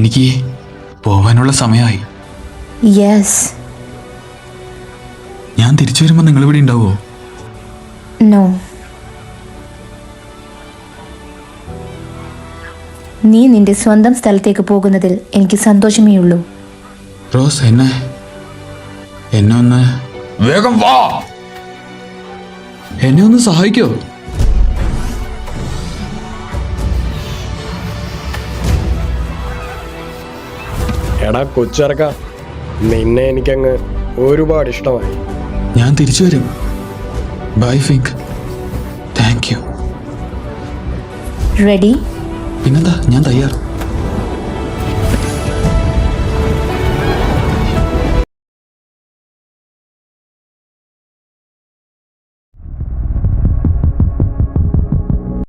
എനിക്ക് പോവാനുള്ള സമയമായി. യെസ്. ഞാൻ തിരിച്ചു വരുമ്പോൾ നിങ്ങൾ ഇവിടെ ഉണ്ടാവുമോ? നോ. നീ നിന്റെ സ്വന്തം സ്ഥലത്തേക്ക് പോകുന്നതിൽ എനിക്ക് സന്തോഷമേ ഉള്ളൂ. റോസ്, എന്നെ ഒന്ന് വേഗം വാ, എന്നെ ഒന്ന് സഹായിക്കോ? എടാ കൊച്ചിറക്ക, നിന്നെ എനിക്കങ്ങ് ഒരുപാട് ഇഷ്ടമായി. ഞാൻ തിരിച്ചു വരും. ബൈ ഫിങ്ക്. Thank you. റെഡി? പിന്നെന്താ, ഞാൻ തയ്യാർ.